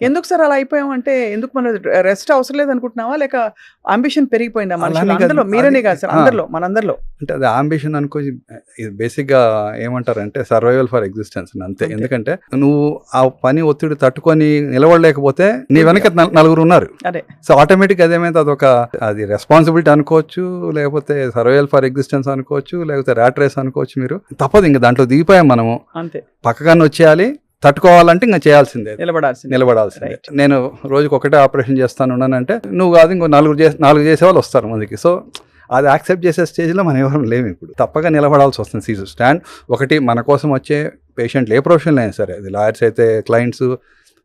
ఎందుకు సార్ అలా అయిపోయాం అంటే ఎందుకు మన రెస్ట్ అవసరం లేదు అనుకుంటున్నావా లేక అంబిషన్ పెరిగిపోయిందా మనుషులు అందరిలో మీరనే కాదు సార్ అందరిలో మనందరిలో అంటే అది అంబిషన్ అనుకో బేసిక్గా ఏమంటారంటే సర్వైవల్ ఫర్ ఎగ్జిస్టెన్స్ అంతే ఎందుకంటే నువ్వు ఆ పని ఒత్తిడి తట్టుకొని నిలబడలేకపోతే నీ వెనక నలుగురు ఉన్నారు సో ఆటోమేటిక్ అదేమైతే అది రెస్పాన్సిబిలిటీ అనుకోవచ్చు లేకపోతే సర్వైవల్ ఫర్ ఎగ్జిస్టెన్స్ అనుకోవచ్చు లేకపోతే ర్యాట్ రేస్ అనుకోవచ్చు మీరు తప్పదు ఇంకా దాంట్లో దిగిపోయాం మనము అంతే పక్కగానే వచ్చేయాలి తట్టుకోవాలంటే ఇంకా చేయాల్సిందే నిలబడాల్సిందే నేను రోజుకి ఒకటే ఆపరేషన్ చేస్తాను ఉన్నానంటే నువ్వు కాదు ఇంకో నాలుగు చేసే వాళ్ళు వస్తారు మనకి సో అది యాక్సెప్ట్ చేసే స్టేజ్లో మనం ఎవరు లేము ఇప్పుడు తప్పగా నిలబడాల్సి వస్తుంది సీజు స్టాండ్ ఒకటి మన కోసం వచ్చే పేషెంట్లు ఏ ప్రొఫెషన్లో అయినా సరే అది లాయర్స్ అయితే క్లయింట్స్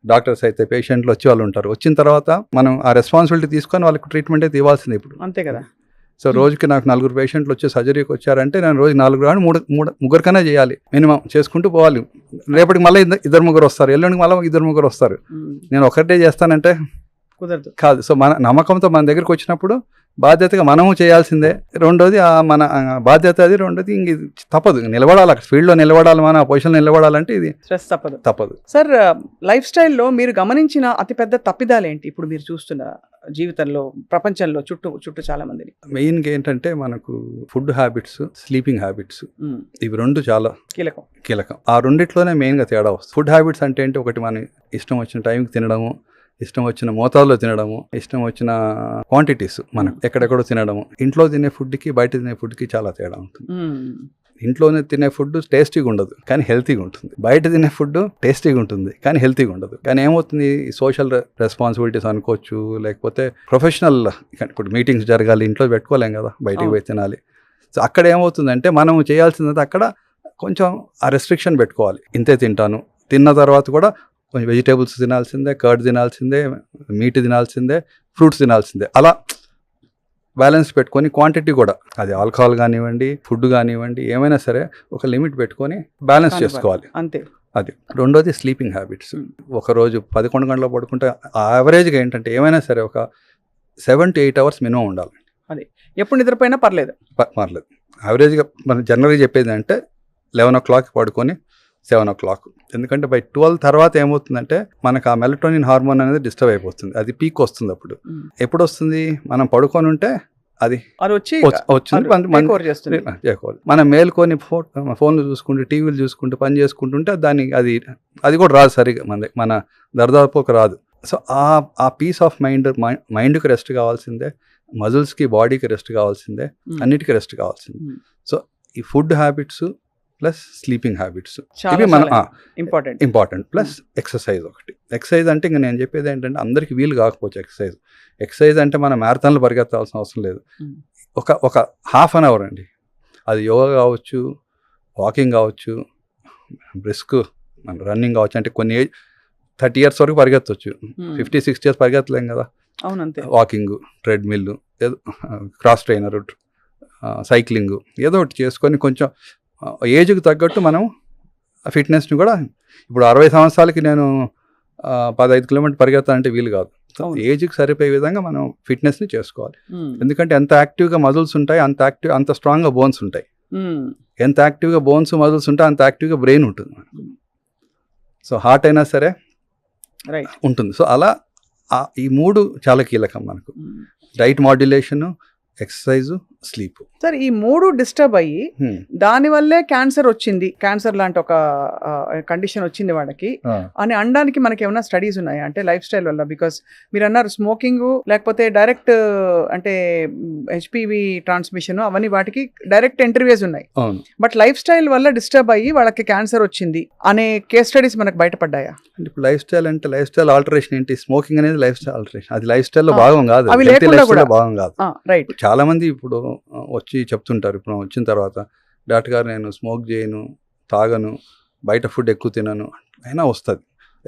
డాక్టర్స్ అయితే పేషెంట్లు వచ్చే వాళ్ళు ఉంటారు వచ్చిన తర్వాత మనం ఆ రెస్పాన్సిబిలిటీ తీసుకొని వాళ్ళకి ట్రీట్మెంట్ అయితే ఇవ్వాల్సింది ఇప్పుడు అంతే కదా సో రోజుకి నాకు 4 పేషెంట్లు వచ్చి సర్జరీకి వచ్చారంటే నేను రోజు 4 కానీ ముగ్గురికైనా చేయాలి మినిమం చేసుకుంటూ పోవాలి రేపటికి మళ్ళీ 2-3 వస్తారు ఎల్లుండికి మళ్ళీ 2-3 వస్తారు నేను ఒకటే చేస్తానంటే కుదరదు కాదు సో మన నమ్మకంతో మన దగ్గరికి వచ్చినప్పుడు బాధ్యతగా మనము చేయాల్సిందే రెండోది మన బాధ్యత అది రెండోది ఇంక తప్పదు నిలబడాలి అక్కడ ఫీల్డ్లో నిలబడాలి మన పొజిషన్లో నిలబడాలంటే ఇది స్ట్రెస్ తప్పదు సార్ లైఫ్ స్టైల్లో మీరు గమనించిన అతిపెద్ద తప్పిదాలు ఏంటి ఇప్పుడు మీరు చూస్తున్న జీవితంలో ప్రపంచంలో చుట్టూ చాలా మందిని మెయిన్గా ఏంటంటే మనకు ఫుడ్ హ్యాబిట్స్ స్లీపింగ్ హ్యాబిట్స్ ఇవి రెండు చాలా కీలకం ఆ రెండిట్లోనే మెయిన్గా తేడా వస్తుంది ఫుడ్ హ్యాబిట్స్ అంటే ఏంటి ఒకటి మన ఇష్టం వచ్చిన టైంకి తినడము ఇష్టం వచ్చిన మోతాదులో తినడము ఇష్టం వచ్చిన క్వాంటిటీస్ మనకు ఎక్కడెక్కడో తినడము ఇంట్లో తినే ఫుడ్కి బయట తినే ఫుడ్కి చాలా తేడా ఉంటుంది ఇంట్లోనే తినే ఫుడ్ టేస్టీగా ఉండదు కానీ హెల్తీగా ఉంటుంది బయట తినే ఫుడ్ టేస్టీగా ఉంటుంది కానీ హెల్తీగా ఉండదు కానీ ఏమవుతుంది సోషల్ రెస్పాన్సిబిలిటీస్ అనుకోవచ్చు లేకపోతే ప్రొఫెషనల్ ఇప్పుడు మీటింగ్స్ జరగాలి ఇంట్లో పెట్టుకోలేం కదా బయటికి పోయి తినాలి సో అక్కడ ఏమవుతుందంటే మనం చేయాల్సింది అక్కడ కొంచెం ఆ రెస్ట్రిక్షన్ పెట్టుకోవాలి ఇంతే తింటాను తిన్న తర్వాత కూడా కొంచెం వెజిటేబుల్స్ తినాల్సిందే కర్డ్ తినాల్సిందే మీట్ తినాల్సిందే ఫ్రూట్స్ తినాల్సిందే అలా బ్యాలెన్స్ పెట్టుకొని క్వాంటిటీ కూడా అది ఆల్కహాల్ కానివ్వండి ఫుడ్ కానివ్వండి ఏమైనా సరే ఒక లిమిట్ పెట్టుకొని బ్యాలెన్స్ చేసుకోవాలి అంతే అది రెండోది స్లీపింగ్ హ్యాబిట్స్ ఒకరోజు 11 గంటలు పడుకుంటే యావరేజ్గా ఏంటంటే ఏమైనా సరే ఒక 7 to 8 hours మినిమం ఉండాలి అది ఎప్పుడు నిద్రపోయినా పర్లేదు యావరేజ్గా మనం జనరల్గా చెప్పేది అంటే 11 o'clock పడుకొని 7 o'clock ఎందుకంటే బై 12 తర్వాత ఏమవుతుందంటే మనకు ఆ మెలటోనిన్ హార్మోన్ అనేది డిస్టర్బ్ అయిపోతుంది అది పీక్ వస్తుంది అప్పుడు ఎప్పుడు వస్తుంది మనం పడుకొని ఉంటే అది వచ్చింది మనం మేల్కొని ఫోన్లు చూసుకుంటూ టీవీలు చూసుకుంటూ పని చేసుకుంటుంటే అది కూడా రాదు సరిగా మన దర్దాపుకు రాదు సో ఆ పీస్ ఆఫ్ మైండ్కి రెస్ట్ కావాల్సిందే మజిల్స్కి బాడీకి రెస్ట్ కావాల్సిందే అన్నిటికీ రెస్ట్ కావాల్సిందే సో ఈ food habits plus sleeping habits ఇవి మన ఇంపార్టెంట్ ప్లస్ ఎక్సర్సైజ్ ఒకటి ఎక్సర్సైజ్ అంటే ఇంకా నేను చెప్పేది ఏంటంటే అందరికి వీలు కాకపోవచ్చు ఎక్సర్సైజ్ అంటే మనం మ్యారథాన్లు పరిగెత్తాల్సిన అవసరం లేదు ఒక ½ an hour అండి అది యోగా కావచ్చు వాకింగ్ కావచ్చు బ్రిస్క్ రన్నింగ్ కావచ్చు అంటే కొన్ని 30 years వరకు పరిగెత్తవచ్చు 50-60 years పరిగెత్తలేం కదా అవునంతే వాకింగ్ ట్రెడ్మిల్ ఏదో క్రాస్ ట్రైనర్ సైక్లింగ్ ఏదో ఒకటి చేసుకొని కొంచెం ఏజ్కి తగ్గట్టు మనం ఫిట్నెస్ని కూడా ఇప్పుడు 60 సంవత్సరాలకి నేను 15 kilometers పరిగెత్తాలంటే వీలు కాదు ఏజ్కి సరిపోయే విధంగా మనం ఫిట్నెస్ని చేసుకోవాలి ఎందుకంటే ఎంత యాక్టివ్గా మజిల్స్ ఉంటాయి అంత స్ట్రాంగ్గా బోన్స్ ఉంటాయి ఎంత యాక్టివ్గా బోన్స్ మజిల్స్ ఉంటాయి అంత యాక్టివ్గా బ్రెయిన్ ఉంటుంది సో హార్ట్ అయినా సరే ఉంటుంది సో అలా ఈ 3 చాలా కీలకం మనకు diet modulation exercise sleep sir ఈ 3 డిస్టర్బ్ అయ్యి దానివల్లే క్యాన్సర్ వచ్చింది క్యాన్సర్ లాంటి ఒక కండిషన్ వచ్చింది వాళ్ళకి అని అనడానికి మనకి ఏమైనా స్టడీస్ ఉన్నాయా అంటే లైఫ్ స్టైల్ వల్ల బికాస్ మీరు అన్నారు స్మోకింగ్ లేకపోతే డైరెక్ట్ అంటే హెచ్పివి ట్రాన్స్మిషన్ అవన్నీ వాటికి డైరెక్ట్ ఇంటర్వ్యూస్ ఉన్నాయి బట్ లైఫ్ స్టైల్ వల్ల డిస్టర్బ్ అయ్యి వాళ్ళకి క్యాన్సర్ వచ్చింది అనే కేస్ స్టడీస్ మనకు బయటపడ్డాయా ఇప్పుడు లైఫ్ స్టైల్ అంటే లైఫ్ స్టైల్ ఆల్టరేషన్ ఏంటి స్మోకింగ్ అనేది లైఫ్ స్టైల్ ఆల్టరేషన్ అది లైఫ్ స్టైల్లో భాగం కాదు అవి లేకుండా కూడా భాగం కాదు రైట్ చాలా మంది ఇప్పుడు వచ్చి చెప్తుంటారు ఇప్పుడు వచ్చిన తర్వాత డాక్టర్ గారు నేను స్మోక్ చేయను తాగను బయట ఫుడ్ ఎక్కువ తినను అయినా వస్తుంది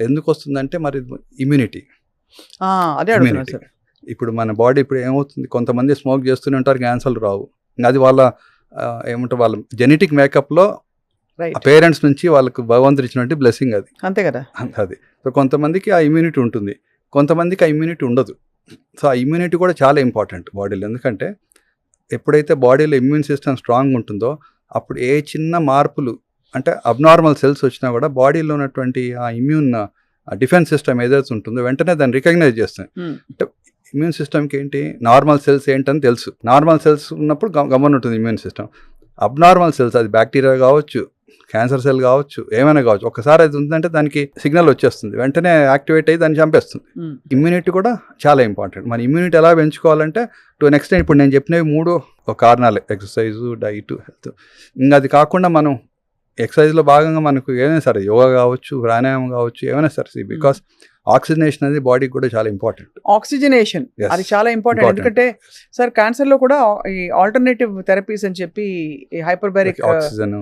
ఎందుకు వస్తుందంటే మరి ఇమ్యూనిటీ ఇప్పుడు మన బాడీ ఇప్పుడు ఏమవుతుంది కొంతమంది స్మోక్ చేస్తూనే ఉంటారు క్యాన్సర్లు రావు అది వాళ్ళ ఏమంటారు వాళ్ళ జెనెటిక్ మేకప్లో పేరెంట్స్ నుంచి వాళ్ళకు భగవంతుడు ఇచ్చినట్టు బ్లెస్సింగ్ అది అంతే కదా అది సో కొంతమందికి ఆ ఇమ్యూనిటీ ఉంటుంది కొంతమందికి ఆ ఇమ్యూనిటీ ఉండదు సో ఆ ఇమ్యూనిటీ కూడా చాలా ఇంపార్టెంట్ బాడీలో ఎందుకంటే ఎప్పుడైతే బాడీలో ఇమ్యూన్ సిస్టమ్ స్ట్రాంగ్ ఉంటుందో అప్పుడు ఏ చిన్న మార్పులు అంటే అబ్నార్మల్ సెల్స్ వచ్చినా కూడా బాడీలో ఉన్నటువంటి ఆ ఇమ్యూన్ ఆ డిఫెన్స్ సిస్టమ్ ఏదైతే ఉంటుందో వెంటనే దాన్ని రికగ్నైజ్ చేస్తుంది. అంటే ఇమ్యూన్ సిస్టమ్కి ఏంటి నార్మల్ సెల్స్ ఏంటని తెలుసు. నార్మల్ సెల్స్ ఉన్నప్పుడు గమనం ఉంటుంది ఇమ్యూన్ సిస్టమ్. అబ్నార్మల్ సెల్స్, అది బ్యాక్టీరియా కావచ్చు, క్యాన్సర్ సెల్ కావచ్చు, ఏమైనా కావచ్చు, ఒకసారి అది ఉందంటే దానికి సిగ్నల్ వచ్చేస్తుంది, వెంటనే యాక్టివేట్ అయ్యి దాన్ని చంపేస్తుంది. ఇమ్యూనిటీ కూడా చాలా ఇంపార్టెంట్. మన ఇమ్యూనిటీ ఎలా పెంచుకోవాలంటే టు నెక్స్ట్ టైం ఇప్పుడు నేను చెప్పినవి 3 కారణాలు: ఎక్సర్సైజు, డైట్, హెల్త్. ఇంకా అది కాకుండా మనం ఎక్సర్సైజ్లో భాగంగా మనకు ఏమైనా సరే యోగా కావచ్చు, ప్రాణాయామం కావచ్చు, ఏమైనా సరే, బికాస్ ఆక్సిజనేషన్ అనేది బాడీకి కూడా చాలా ఇంపార్టెంట్. ఆక్సిజనేషన్ అది చాలా ఇంపార్టెంట్. ఎందుకంటే సార్ క్యాన్సర్ లో కూడా ఈ ఆల్టర్నేటివ్ థెరపీస్ అని చెప్పి హైపర్బారిక్ ఆక్సిజన్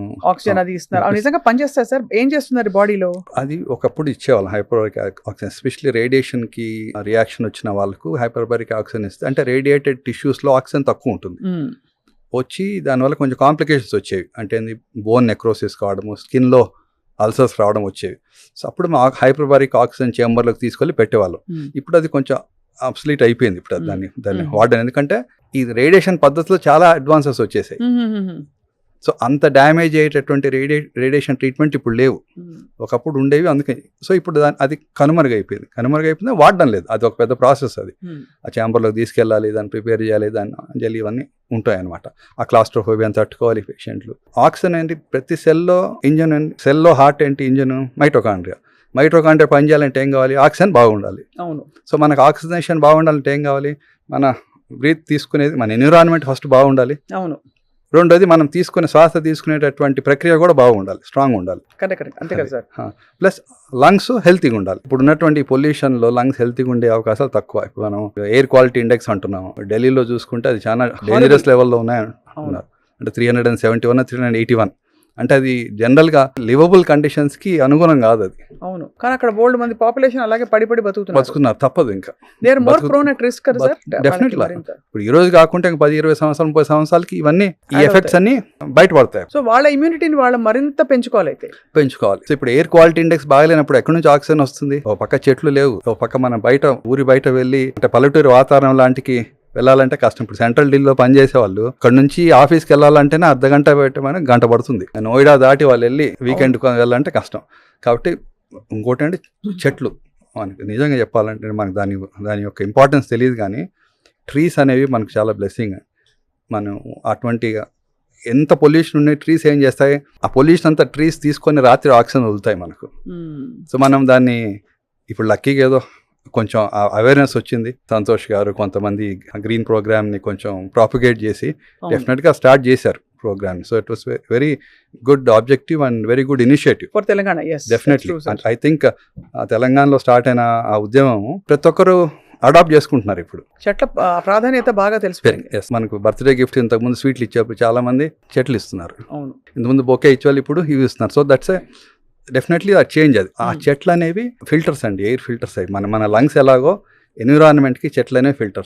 అది ఇస్తున్నారు. అవి నిజంగా పనిచేస్తాయి సార్? ఏం చేస్తున్నారు బాడీలో? అది ఒకప్పుడు ఇచ్చేవాళ్ళం హైపర్బారిక్ ఆక్సిజన్, ఎస్పెషల్లీ రేడియేషన్ కి రియాక్షన్ వచ్చిన వాళ్ళకు హైపర్బారిక్ ఆక్సిజన్ ఇస్తే, అంటే రేడియేటెడ్ టిష్యూస్ లో ఆక్సిజన్ తక్కువ ఉంటుంది, వచ్చి దానివల్ల కొంచెం కాంప్లికేషన్స్ వచ్చేవి. అంటే బోన్ నెక్రోసిస్ కావడము, స్కిన్లో అల్సర్స్ రావడం వచ్చేవి. సో అప్పుడు మా హైపర్బారిక్ ఆక్సిజన్ చేంబర్లోకి తీసుకెళ్ళి పెట్టేవాళ్ళం. ఇప్పుడు అది కొంచెం అబ్సలీట్ అయిపోయింది ఇప్పుడు దాన్ని వాడడం. ఎందుకంటే ఈ రేడియేషన్ పద్ధతిలో చాలా అడ్వాన్సెస్ వచ్చేసాయి. సో అంత డ్యామేజ్ అయ్యేటటువంటి రేడియేషన్ ట్రీట్మెంట్ ఇప్పుడు లేవు, ఒకప్పుడు ఉండేవి. అందుకని సో ఇప్పుడు అది కనుమరుగైపోయింది, వాడడం లేదు. అది ఒక పెద్ద ప్రాసెస్. అది ఆ ఛాంబర్లోకి తీసుకెళ్ళాలి, దాన్ని ప్రిపేర్ చేయాలి, దాన్ని అంజలి, ఇవన్నీ ఉంటాయి అనమాట. ఆ క్లాస్ట్రోఫోబియాని తట్టుకోవాలి పేషెంట్లు. ఆక్సిజన్ ఏంటి ప్రతి సెల్లో ఇంజన్, సెల్లో హార్ట్ ఏంటి ఇంజన్, మైటోకాండ్రియా పని చేయాలంటే ఏం కావాలి? ఆక్సిజన్ బాగుండాలి. అవును. సో మనకు ఆక్సిజనేషన్ బాగుండాలంటే ఏం కావాలి? మన బ్రీత్ తీసుకునేది, మన ఎన్విరాన్మెంట్ ఫస్ట్ బాగుండాలి. అవును. రెండోది మనం శ్వాస తీసుకునేటటువంటి ప్రక్రియ కూడా బాగుండాలి, స్ట్రాంగ్ ఉండాలి. కరెక్ట్, అంతే కదా సార్. ప్లస్ లంగ్స్ హెల్తీగా ఉండాలి. ఇప్పుడు ఉన్నటువంటి పొల్యూషన్లో లంగ్స్ హెల్తీగా ఉండే అవకాశాలు తక్కువ. ఇప్పుడు మనం ఎయిర్ క్వాలిటీ ఇండెక్స్ అంటున్నాము, ఢిల్లీలో చూసుకుంటే అది చాలా డేంజరస్ లెవెల్లో ఉన్నారు. అంటే 371, 381. అంటే అది జనరల్గా లివబుల్ కండిషన్స్కి అనుగుణం కాదు అది. అవును, కానీ అక్కడ బోల్డ్ మంది పాపులేషన్ అలాగే పడి బతుకుతున్నారు. తప్పదు. ఇంకా they are more prone at risk కదా సార్. డెఫినెట్లీ. ఇప్పుడు ఈ రోజు కాకుంటే 10, 20 సంవత్సరాలు, 30 సంవత్సరాలకి ఇవన్నీ ఈ ఎఫెక్ట్స్ అన్ని బయటపడతాయి. సో వాళ్ళ ఇమ్యూనిటీని వాళ్ళు మరింత పెంచుకోవాలి. సో ఇప్పుడు ఎయిర్ క్వాలిటీ ఇండెక్స్ బాగలేనప్పుడు ఎక్కడి నుంచి ఆక్సిజన్ వస్తుంది? ఓ పక్క చెట్లు లేవు, ఓ పక్క మనం ఊరి బయట వెళ్ళి అంటే పల్లెటూరు వాతావరణం లాంటికి వెళ్ళాలంటే కష్టం. ఇప్పుడు సెంట్రల్ ఢిల్లీలో పనిచేసే వాళ్ళు ఇక్కడ నుంచి ఆఫీస్కి వెళ్ళాలంటేనే అర్ధగంట పెట్టమని గంట పడుతుంది. నోయిడా దాటి వాళ్ళు వెళ్ళి వీకెండ్ వెళ్ళాలంటే కష్టం. కాబట్టి ఇంకోటి అంటే చెట్లు, మనకి నిజంగా చెప్పాలంటే మనకు దాని యొక్క ఇంపార్టెన్స్ తెలియదు, కానీ ట్రీస్ అనేవి మనకు చాలా బ్లెస్సింగ్. మనం అటువంటి ఎంత పొల్యూషన్ ఉన్నాయి, ట్రీస్ ఏం చేస్తాయి? ఆ పొల్యూషన్ అంతా ట్రీస్ తీసుకొని రాత్రి ఆక్సిజన్ వదులుతాయి మనకు. సో మనం దాన్ని ఇప్పుడు లక్కీగా ఏదో కొంచెం అవేర్నెస్ వచ్చింది. సంతోష్ గారు కొంతమంది గ్రీన్ ప్రోగ్రామ్ని కొంచెం ప్రాపగేట్ చేసి డెఫినెట్గా స్టార్ట్ చేశారు programme. So it was very good objective and very good initiative for Telangana. Definitely. I think తెలంగాణలో స్టార్ట్ అయిన ఆ ఉద్యమం ప్రతి ఒక్కరు అడాప్ట్ చేసుకుంటున్నారు. ఇప్పుడు చెట్ల ప్రాధాన్యత బాగా తెలిసిపోయింది. మనకు బర్త్డే గిఫ్ట్ ఇంతకుముందు స్వీట్లు ఇచ్చేప్పుడు చాలా మంది చెట్లు ఇస్తున్నారు. ఇంతకుముందు బొకే ఇచ్చేవాళ్ళు ఇప్పుడు ఇవి ఇస్తున్నారు. సో దట్స్ డెఫినెట్లీ అది చేంజ్. అది ఆ చెట్లు అనేవి ఫిల్టర్స్ అండి, ఎయిర్ ఫిల్టర్స్ అవి. మన లంగ్స్ ఎలాగో ఎన్విరాన్మెంట్కి చెట్లు అనేవి ఫిల్టర్స్.